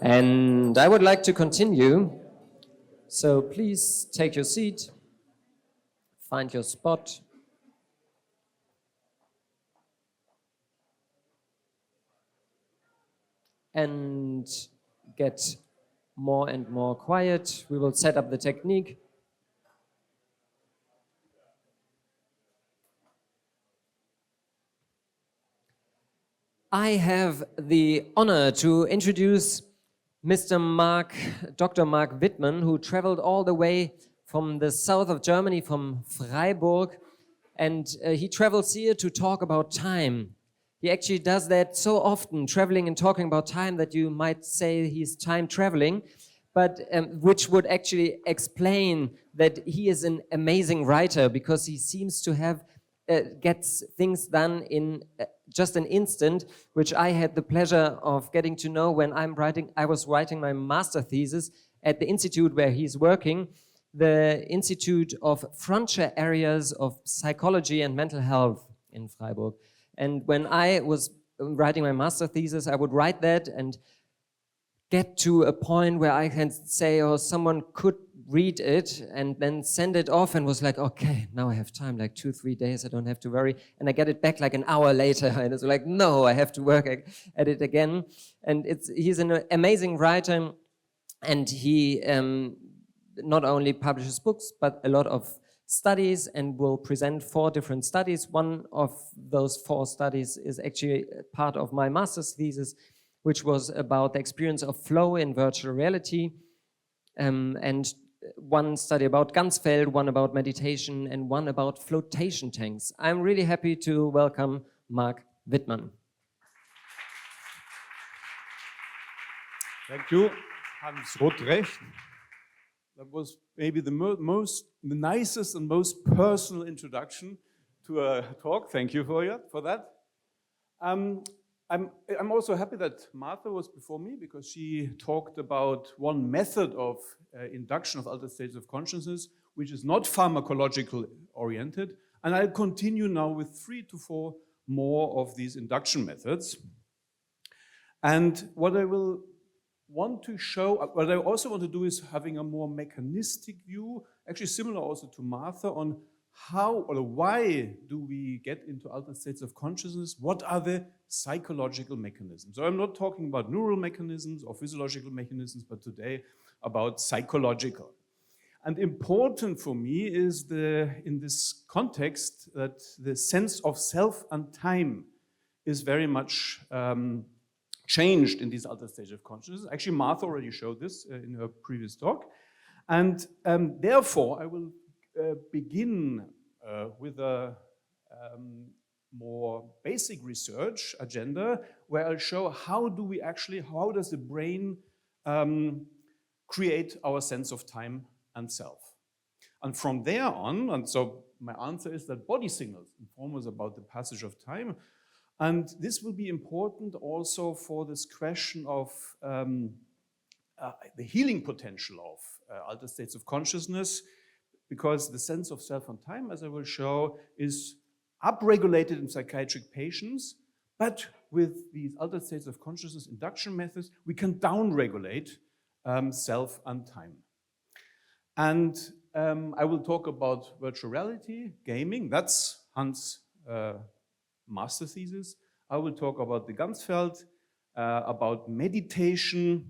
And I would like to continue. So please take your seat, find your spot. And get more and more quiet. We will set up the technique. I have the honor to introduce Dr. Marc Wittmann, who traveled all the way from the south of Germany, from Freiburg, and he travels here to talk about time. He actually does that so often, traveling and talking about time, that you might say he's time traveling, but which would actually explain that he is an amazing writer, because he seems to have gets things done in just an instant, which I had the pleasure of getting to know when I was writing my master thesis at the institute where he's working, the Institute of Frontier Areas of Psychology and Mental Health in Freiburg. And when I was writing my master thesis, I would write that and get to a point where I can say, oh, someone could read it and then send it off, and was like, okay, now I have time, like 2-3 days, I don't have to worry. And I get it back like an hour later, and it's like, no, I have to work at it again. And he's an amazing writer, and he not only publishes books, but a lot of studies, and will present 4 different studies. One of those 4 studies is actually part of my master's thesis, which was about the experience of flow in virtual reality, and one study about Ganzfeld, one about meditation, and one about flotation tanks. I'm really happy to welcome Marc Wittmann. Thank you, Hans Rotrecht. That was maybe the nicest and most personal introduction to a talk. Thank you for that. I'm also happy that Martha was before me, because she talked about one method of induction of altered states of consciousness, which is not pharmacological oriented. And I'll continue now with 3 to 4 more of these induction methods. And what I will want to show, what I also want to do, is having a more mechanistic view, actually similar also to Martha, on how or why do we get into altered states of consciousness? What are the psychological mechanisms? So I'm not talking about neural mechanisms or physiological mechanisms, but today about psychological. And important for me is in this context that the sense of self and time is very much changed in these altered states of consciousness. Actually, Martha already showed this in her previous talk. And therefore, I will begin with a more basic research agenda, where I'll show how does the brain create our sense of time and self. And from there on, and so my answer is that body signals inform us about the passage of time. And this will be important also for this question of the healing potential of altered states of consciousness, because the sense of self and time, as I will show, is upregulated in psychiatric patients, but with these altered states of consciousness induction methods, we can downregulate self and time. And I will talk about virtual reality, gaming, that's Hans' master thesis. I will talk about the Ganzfeld, about meditation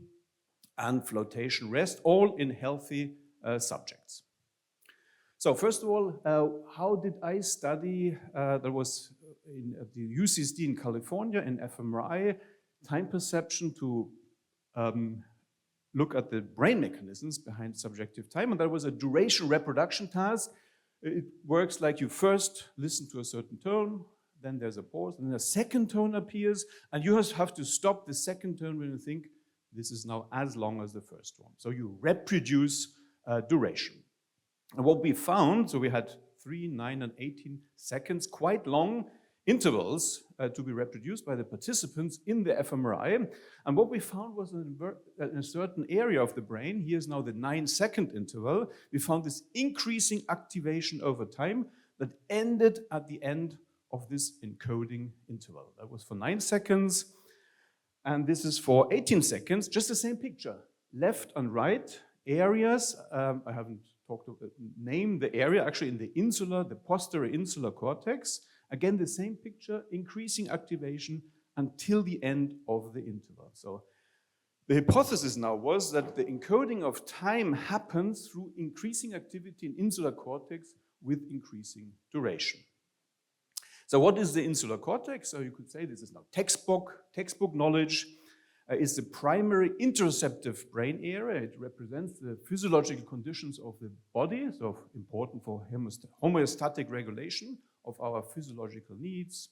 and floatation-REST, all in healthy subjects. So first of all, how did I study? There was at the UCSD in California in fMRI, time perception to look at the brain mechanisms behind subjective time. And there was a duration reproduction task. It works like you first listen to a certain tone, then there's a pause, and then a second tone appears, and you have to stop the second tone when you think this is now as long as the first one. So you reproduce duration. And what we found, so we had 3, 9, and 18 seconds, quite long intervals to be reproduced by the participants in the fMRI. And what we found was in a certain area of the brain, here's now the 9-second interval, we found this increasing activation over time that ended at the end of this encoding interval. That was for 9 seconds. And this is for 18 seconds, just the same picture. Left and right areas, I haven't talked about, name the area, actually in the insular, the posterior insular cortex. Again, the same picture, increasing activation until the end of the interval. So the hypothesis now was that the encoding of time happens through increasing activity in insular cortex with increasing duration. So what is the insular cortex? So you could say this is now textbook knowledge. Is the primary interoceptive brain area. It represents the physiological conditions of the body, so important for homeostatic regulation of our physiological needs.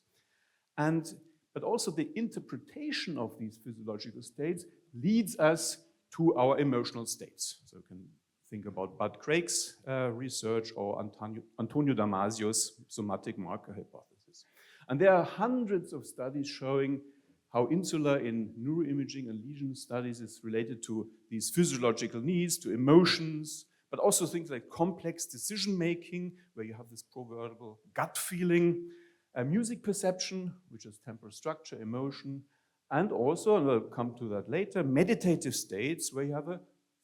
But also the interpretation of these physiological states leads us to our emotional states. So you can think about Bud Craig's research or Antonio Damasio's somatic marker hypothesis. And there are hundreds of studies showing how insular in neuroimaging and lesion studies is related to these physiological needs, to emotions, but also things like complex decision-making, where you have this proverbial gut feeling, music perception, which is temporal structure, emotion, and also, and I'll come to that later, meditative states, where you have a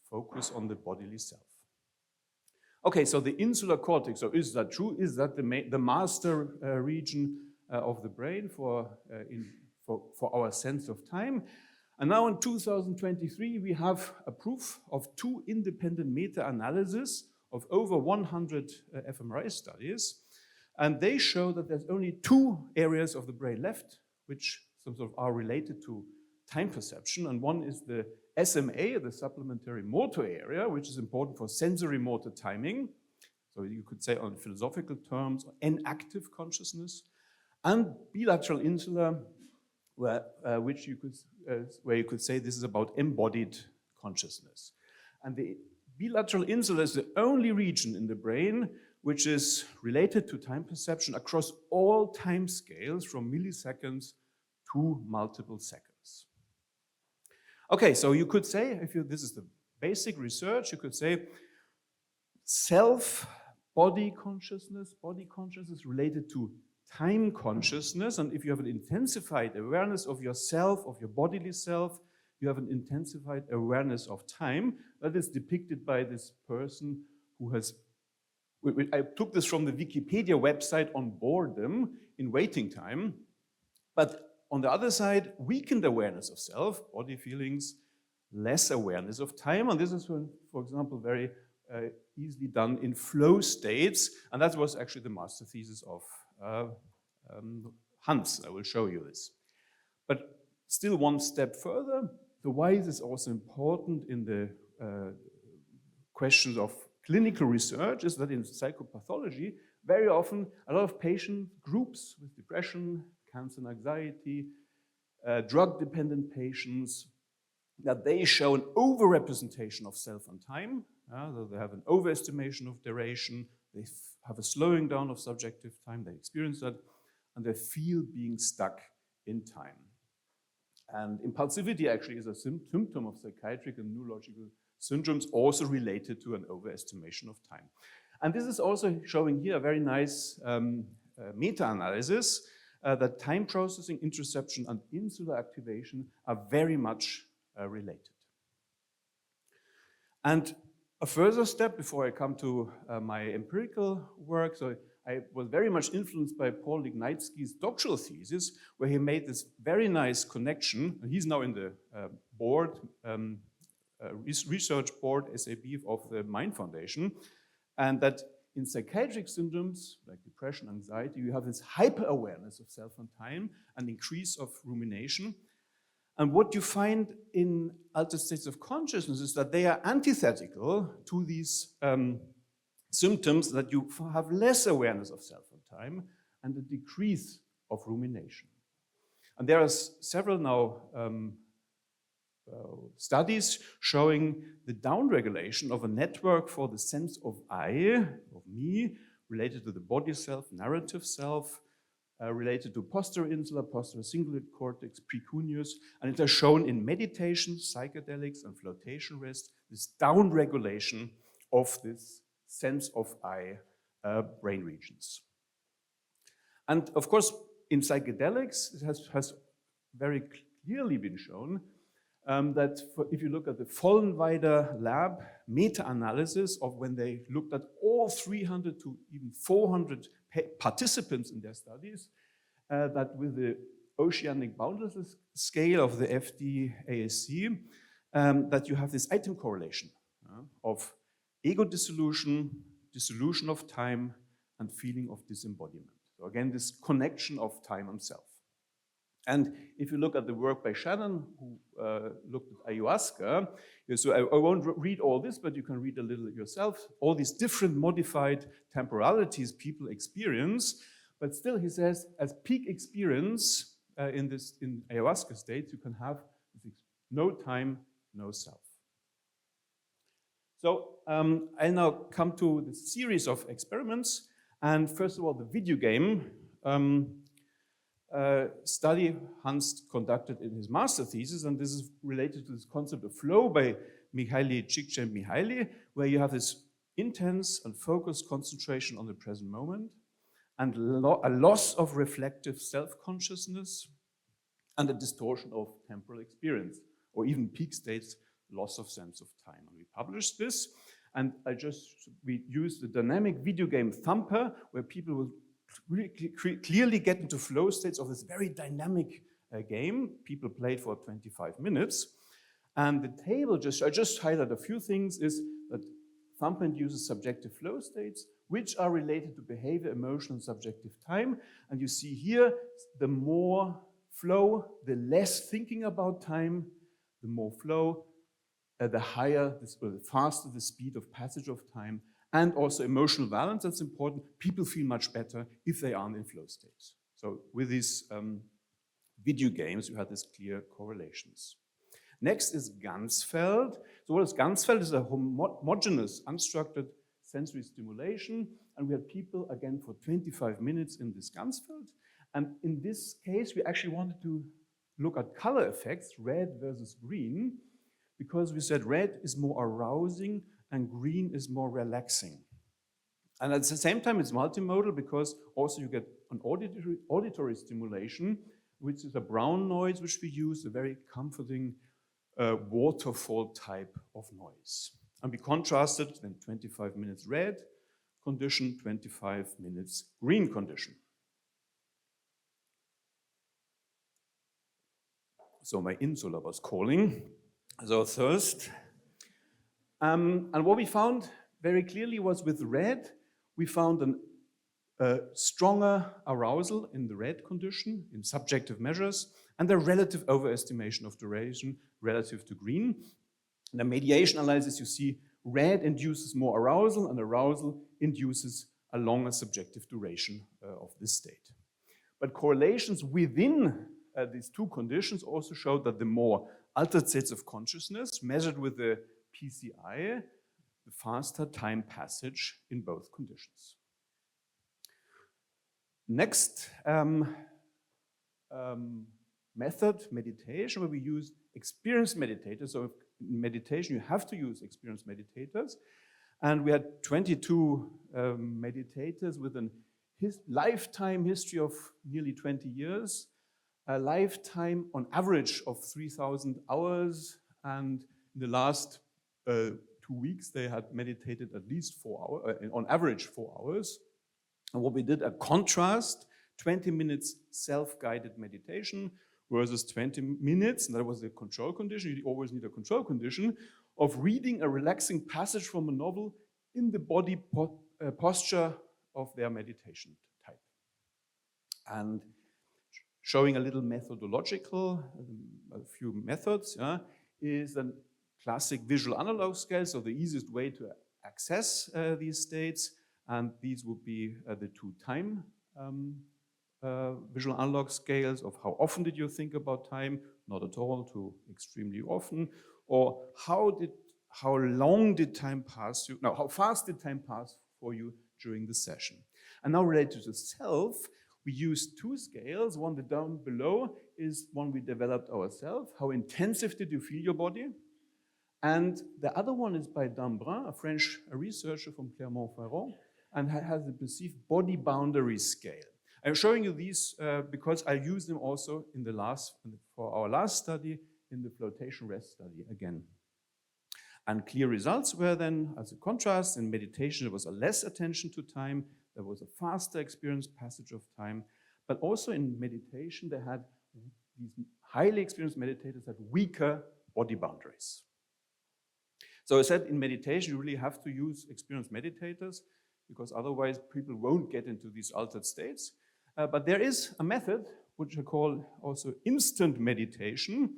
focus on the bodily self. Okay, so the insular cortex, so is that true? Is that the master region of the brain for our sense of time? And now in 2023, we have a proof of 2 independent meta-analyses of over 100 fMRI studies. And they show that there's only 2 areas of the brain left, which sort of are related to time perception. And one is the SMA, the supplementary motor area, which is important for sensory motor timing. So you could say on philosophical terms, inactive consciousness. And bilateral insular, where you could say this is about embodied consciousness. And the bilateral insular is the only region in the brain which is related to time perception across all time scales from milliseconds to multiple seconds. Okay, so you could say, this is the basic research, you could say body consciousness related to time consciousness, and if you have an intensified awareness of yourself, of your bodily self, you have an intensified awareness of time. That is depicted by this person who has, I took this from the Wikipedia website on boredom in waiting time, but on the other side, weakened awareness of self, body feelings, less awareness of time, and this is, for example, very easily done in flow states, and that was actually the master thesis of Hans. I will show you this. But still one step further, the why is also important in the questions of clinical research is that in psychopathology, very often a lot of patient groups with depression, cancer and anxiety, drug-dependent patients, that they show an overrepresentation of self and time. So they have an overestimation of duration, they have a slowing down of subjective time, they experience that, and they feel being stuck in time. And impulsivity actually is a symptom of psychiatric and neurological syndromes also related to an overestimation of time. And this is also showing here a very nice meta-analysis that time processing, interoception, and insular activation are very much related. And a further step before I come to my empirical work, so I was very much influenced by Paul Lignaitsky's doctoral thesis, where he made this very nice connection. He's now in the board, research board, SAB of the Mind Foundation, and that in psychiatric syndromes like depression, anxiety, you have this hyper-awareness of self and time and increase of rumination. And what you find in altered states of consciousness is that they are antithetical to these symptoms, that you have less awareness of self and time and a decrease of rumination. And there are several now studies showing the downregulation of a network for the sense of I, of me, related to the body self, narrative self, related to posterior insular, posterior cingulate cortex, precuneus, and it is shown in meditation, psychedelics, and floatation-REST, this downregulation of this sense of I brain regions. And of course, in psychedelics, it has very clearly been shown that if you look at the Vollenweider lab meta-analysis of when they looked at all 300 to even 400 participants in their studies, that with the oceanic boundless scale of the FD-ASC, that you have this item correlation of ego dissolution, dissolution of time, and feeling of disembodiment. So again, this connection of time and self. And if you look at the work by Shannon, who looked at ayahuasca, so I won't read all this, but you can read a little yourself, all these different modified temporalities people experience, but still he says, as peak experience in ayahuasca state, you can have no time, no self. So I now come to the series of experiments, and first of all, the video game study Hans conducted in his master thesis, and this is related to this concept of flow by Mihaly Csikszentmihalyi, where you have this intense and focused concentration on the present moment, and a loss of reflective self-consciousness, and a distortion of temporal experience, or even peak states, loss of sense of time. And we published this, and we used the dynamic video game Thumper, where people will really clearly get into flow states of this very dynamic game. People played for 25 minutes. And the table, I just highlight a few things, is that Thumper induces subjective flow states, which are related to behavior, emotion, and subjective time. And you see here, the more flow, the less thinking about time, the more flow, the higher, the faster the speed of passage of time, and also emotional balance, that's important. People feel much better if they aren't in flow states. So with these video games, you had these clear correlations. Next is Ganzfeld. So what is Ganzfeld? It's a homogeneous, unstructured sensory stimulation, and we had people, again, for 25 minutes in this Ganzfeld. And in this case, we actually wanted to look at color effects, red versus green, because we said red is more arousing and green is more relaxing. And at the same time, it's multimodal because also you get an auditory stimulation, which is a brown noise, which we use, a very comforting waterfall type of noise. And we contrasted then 25 minutes red condition, 25 minutes green condition. So my insula was calling. So thirst. And what we found very clearly was with red, we found a stronger arousal in the red condition, in subjective measures, and a relative overestimation of duration relative to green. In the mediation analysis, you see red induces more arousal, and arousal induces a longer subjective duration of this state. But correlations within these two conditions also showed that the more altered states of consciousness measured with the PCI, the faster time passage in both conditions. Next method, meditation, where we use experienced meditators. So in meditation, you have to use experienced meditators. And we had 22 meditators with a lifetime history of nearly 20 years, a lifetime on average of 3,000 hours, and in the last 2 weeks, they had meditated at least 4 hours, on average 4 hours. And what we did, a contrast, 20 minutes self-guided meditation versus 20 minutes, and that was the control condition. You always need a control condition of reading a relaxing passage from a novel in the body posture of their meditation type. And showing a little methodological, a few methods, is a classic visual analog scale, so the easiest way to access these states, and these would be the two time visual analog scales of how often did you think about time, not at all, to extremely often, or how long did time pass you, no, how fast did time pass for you during the session. And now related to self, we use two scales. One, the down below, is one we developed ourselves. How intensive did you feel your body? And the other one is by Dambrun, a French researcher from Clermont-Ferrand, and has a perceived body boundary scale. I'm showing you these because I use them also for our last study in the floatation-REST study again. And clear results were then, as a contrast, in meditation there was a less attention to time, there was a faster experience, passage of time, but also in meditation they had, these highly experienced meditators had weaker body boundaries. So I said in meditation you really have to use experienced meditators because otherwise people won't get into these altered states. But there is a method, which I call also instant meditation,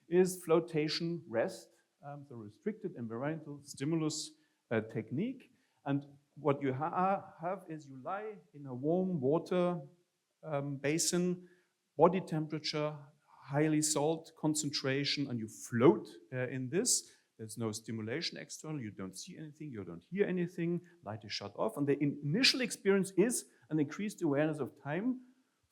is floatation-REST, the restricted environmental stimulus technique. And what you have is you lie in a warm water basin, body temperature, highly salt concentration, and you float in this. There's no stimulation external, you don't see anything, you don't hear anything, light is shut off. And the initial experience is an increased awareness of time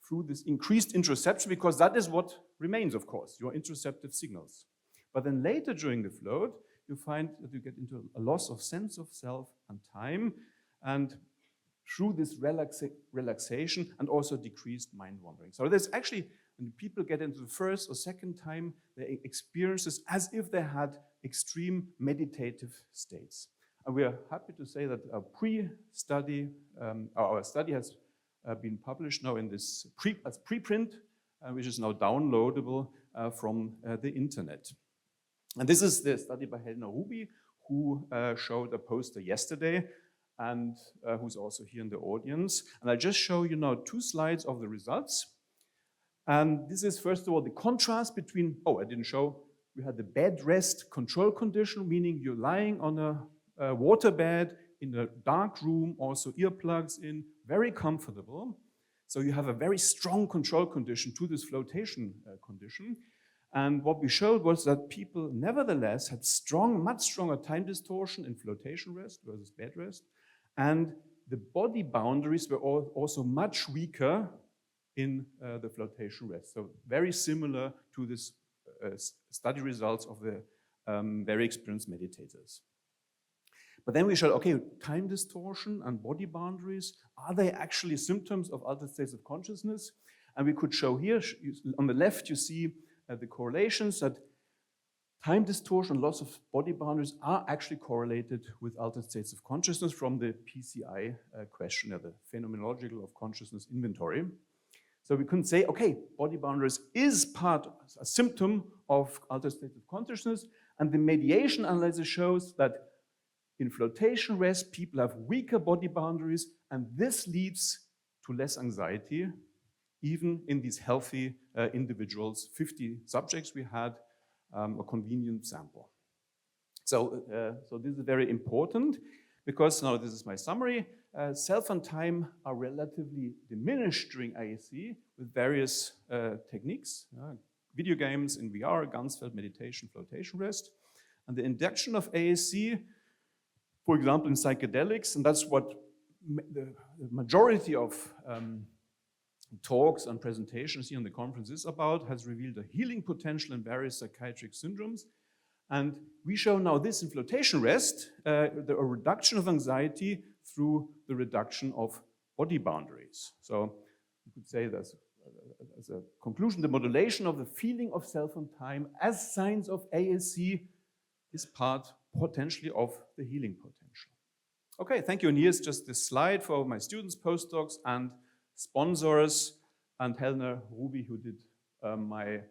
through this increased interoception, because that is what remains, of course, your interoceptive signals. But then later during the float, you find that you get into a loss of sense of self and time, and through this relaxation and also decreased mind wandering. So there's actually, when people get into the first or second time, they experience this as if they had extreme meditative states. And we are happy to say that our study has been published now in this as preprint, which is now downloadable from the internet. And this is the study by Helena Ruby, who showed a poster yesterday, and who's also here in the audience. And I'll just show you now 2 slides of the results. And this is, first of all, the contrast between, we had the bed rest control condition, meaning you're lying on a water bed in a dark room, also earplugs in, very comfortable. So you have a very strong control condition to this flotation condition. And what we showed was that people nevertheless had much stronger time distortion in flotation rest versus bed rest. And the body boundaries were also much weaker in the flotation rest. So very similar to this study results of the very experienced meditators. But then we showed, okay, time distortion and body boundaries, are they actually symptoms of altered states of consciousness? And we could show here, on the left you see the correlations that time distortion and loss of body boundaries are actually correlated with altered states of consciousness from the PCI questionnaire, the Phenomenological of Consciousness Inventory. So we couldn't say, okay, body boundaries is a symptom of altered states of consciousness, and the mediation analysis shows that in flotation rest, people have weaker body boundaries, and this leads to less anxiety, even in these healthy individuals. 50 subjects we had, a convenient sample. So this is very important, because now this is my summary. Self and time are relatively diminished during ASC with various techniques, video games in VR, Ganzfeld, meditation, flotation rest. And the induction of ASC, for example, in psychedelics, and that's what the majority of talks and presentations here in the conference is about, has revealed a healing potential in various psychiatric syndromes. And we show now this in flotation rest, a reduction of anxiety through the reduction of body boundaries. So you could say that as a conclusion, the modulation of the feeling of self and time as signs of ASC is part potentially of the healing potential. Okay, thank you. And here's just this slide for my students, postdocs, and sponsors, and Helena Ruby, who did my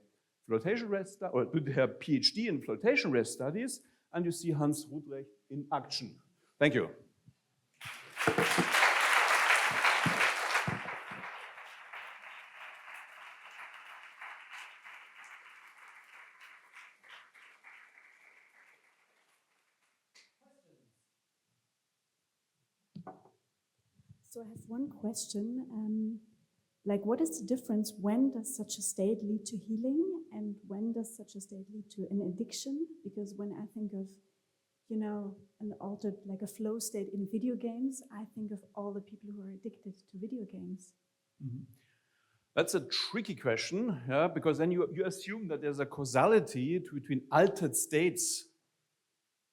flotation rest, or did her PhD in flotation rest studies, and you see Hans Rudrecht in action. Thank you. So I have one question. What is the difference? When does such a state lead to healing, and when does such a state lead to an addiction? Because when I think of, an altered, a flow state in video games, I think of all the people who are addicted to video games. Mm-hmm. That's a tricky question, because then you assume that there's a causality between altered states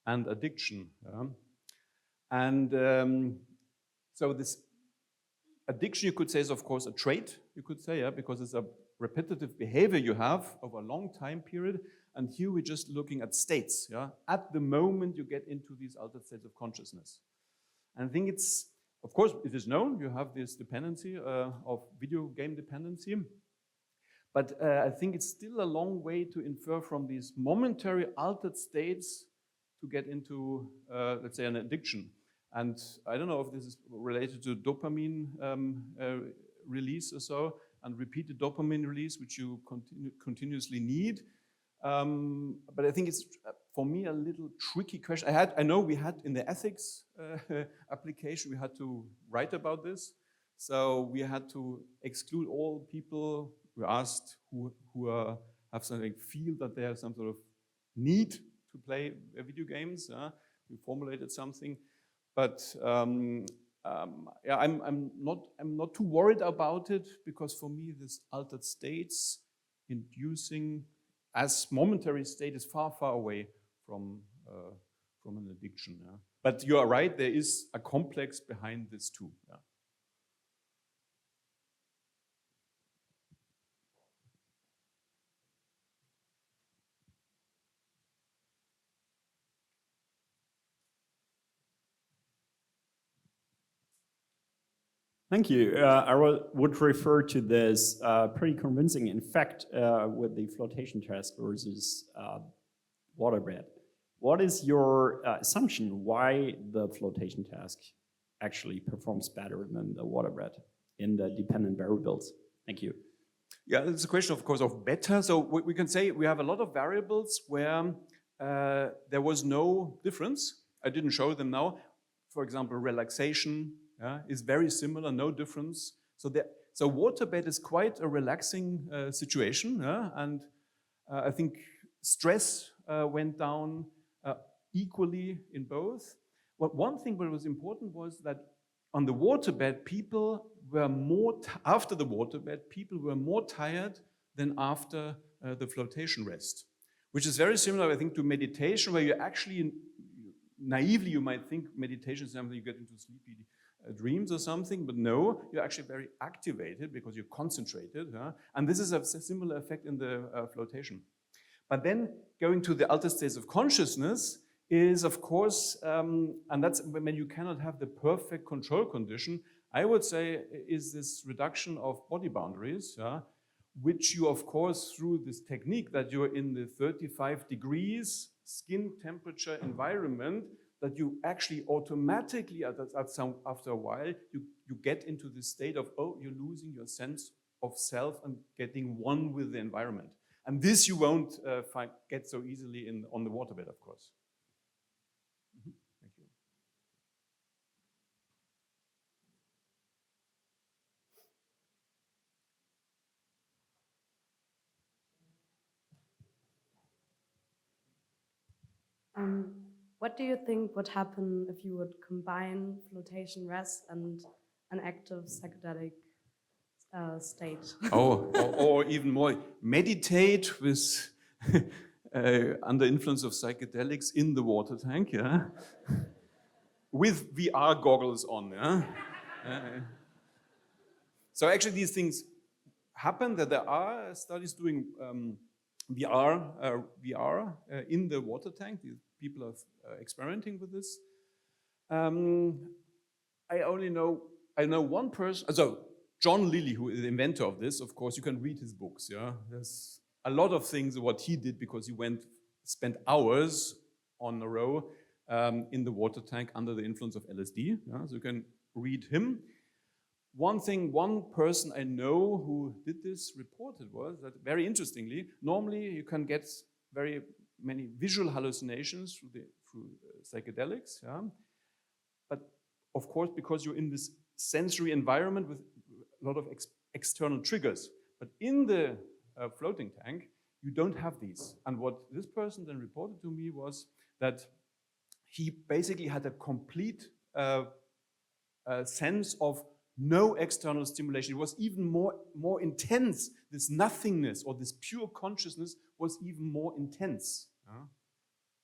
and addiction. And so this addiction, you could say, is of course a trait, you could say, yeah, because it's a repetitive behavior you have over a long time period. And here we're just looking at states, yeah, at the moment you get into these altered states of consciousness. And I think it's, of course, it is known, you have this dependency of video game dependency. But I think it's still a long way to infer from these momentary altered states to get into, let's say, an addiction. And I don't know if this is related to dopamine release or so, and repeated dopamine release, which you continuously need. But I think it's, for me, a little tricky question. I know we had in the ethics application, we had to write about this. So we had to exclude all people we asked who have something, feel that they have some sort of need to play video games. We formulated something. But yeah, I'm not too worried about it, because for me this altered states inducing as momentary state is far, far away from an addiction. Yeah. But you are right, there is a complex behind this too. Yeah. Thank you. I would refer to this pretty convincing effect with the flotation task versus waterbed. What is your assumption why the flotation task actually performs better than the waterbed in the dependent variables? Thank you. Yeah, it's a question, of course, of better. So we can say we have a lot of variables where there was no difference. I didn't show them now. For example, relaxation, yeah, is very similar, no difference. So waterbed is quite a relaxing situation, yeah? And I think stress went down equally in both. But one thing that was important was that on the waterbed, people were more, after the waterbed, people were more tired than after the flotation rest, which is very similar, I think, to meditation, where you actually, naively, you might think meditation is something you get into sleepy dreams or something, but no, you're actually very activated because you're concentrated. Huh? And this is a similar effect in the flotation. But then going to the altered states of consciousness is, of course, and that's when you cannot have the perfect control condition, I would say, is this reduction of body boundaries, which you, of course, through this technique that you're in the 35 degrees skin temperature environment, that you actually automatically, after a while, you get into this state of, oh, you're losing your sense of self and getting one with the environment. And this you won't get so easily on the waterbed, of course. Mm-hmm. Thank you. What do you think would happen if you would combine flotation rest and an active psychedelic state? or even more, meditate with under influence of psychedelics in the water tank, yeah, with VR goggles on, yeah. So actually, these things happen. That there are studies doing VR in the water tank. These people are experimenting with this. I know one person. So John Lilly, who is the inventor of this, of course, you can read his books. Yeah, there's a lot of things what he did because he spent hours on a row in the water tank under the influence of LSD. Yeah? So you can read him. One person I know who did this reported was that, very interestingly, normally you can get very many visual hallucinations through psychedelics, yeah? But of course, because you're in this sensory environment with a lot of external triggers. But in the floating tank, you don't have these. And what this person then reported to me was that he basically had a complete sense of no external stimulation. It was even more intense. This nothingness or this pure consciousness was even more intense.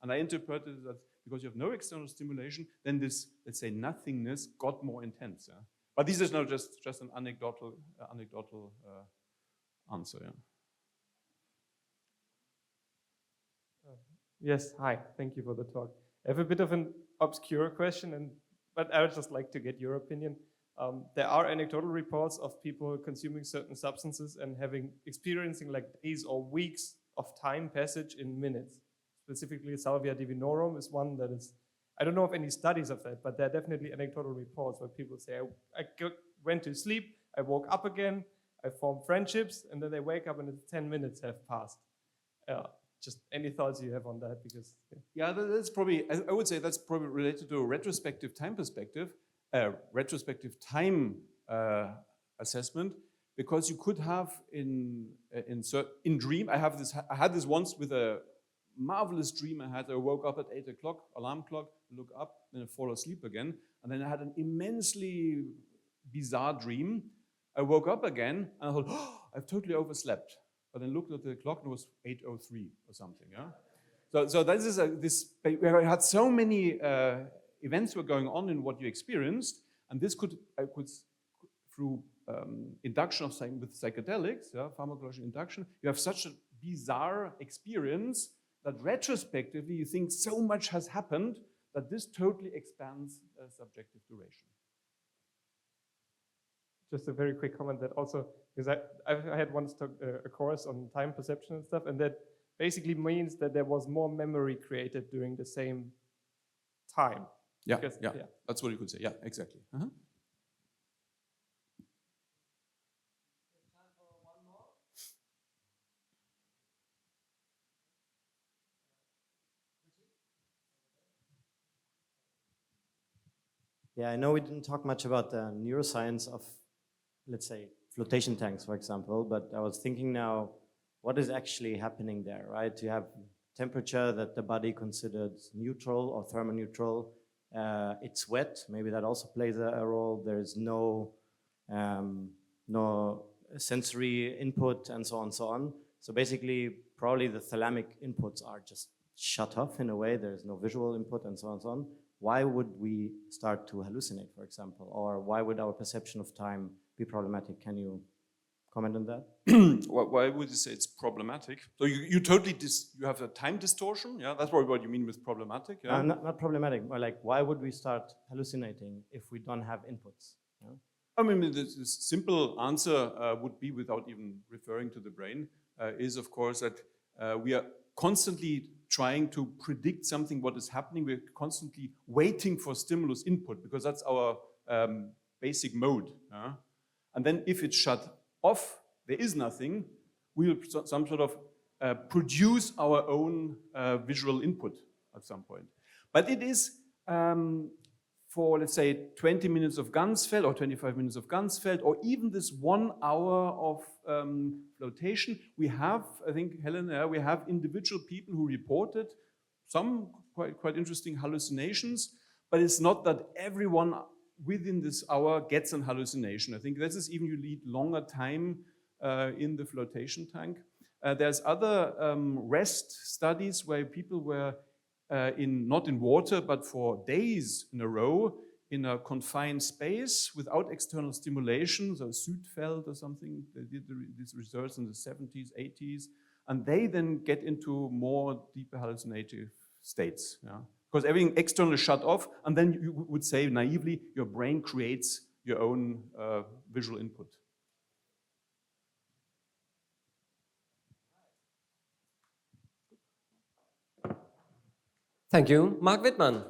And I interpreted that because you have no external stimulation, then this, let's say, nothingness got more intense. But this is not just an anecdotal answer. Yeah. Yes, hi, thank you for the talk. I have a bit of an obscure question, but I would just like to get your opinion. There are anecdotal reports of people consuming certain substances and experiencing like days or weeks of time passage in minutes. Specifically, salvia divinorum is one that is, I don't know of any studies of that, but there are definitely anecdotal reports where people say, went to sleep, I woke up again, I formed friendships, and then they wake up and 10 minutes have passed. Just any thoughts you have on that? Because yeah, that's probably, I would say that's probably related to a retrospective time perspective, retrospective time assessment, because you could have in dream. I had this once with a marvelous dream I had. I woke up at 8 o'clock, alarm clock, look up, then I fall asleep again, and then I had an immensely bizarre dream. I woke up again and I thought, oh, I've totally overslept. But then looked at the clock and it was 8:03 or something. Yeah. So this is we had so many events were going on in what you experienced, and this could through induction with psychedelics, pharmacological induction, you have such a bizarre experience that retrospectively you think so much has happened that this totally expands subjective duration. just a very quick comment that also, because I had once took a course on time perception and stuff, and that basically means that there was more memory created during the same time. Yeah, Because, yeah, that's what you could say. Yeah, exactly. Yeah, I know we didn't talk much about the neuroscience of, let's say, flotation tanks, for example, but I was thinking now, what is actually happening there, right? You have temperature that the body considers neutral or thermoneutral. It's wet, maybe that also plays a role. There's no sensory input and so on and so on. So basically, probably the thalamic inputs are just shut off in a way. There's no visual input and so on and so on. Why would we start to hallucinate, for example? Or why would our perception of time be problematic? Can you comment on that? Why would you say it's problematic? So you totally you have a time distortion? Yeah, that's probably what you mean with problematic. Yeah? Not problematic. Or like, why would we start hallucinating if we don't have inputs? Yeah? I mean, the simple answer would be, without even referring to the brain, is of course that we are constantly trying to predict something, what is happening. We're constantly waiting for stimulus input because that's our basic mode. And then if it's shut off, there is nothing, we will some sort of produce our own visual input at some point. But it is for, let's say, 20 minutes of Ganzfeld or 25 minutes of Ganzfeld, or even this 1 hour of flotation, we have, I think, Helen, we have individual people who reported some quite interesting hallucinations, but it's not that everyone within this hour gets an hallucination. I think this is even you need longer time in the flotation tank. There's other REST studies where people were not in water, but for days in a row in a confined space without external stimulation, so Südfeld or something. They did this research in the 70s, 80s, and they then get into more deeper hallucinative states. Yeah? Because everything external is shut off, and then you would say naively, your brain creates your own visual input. Thank you, Marc Wittmann.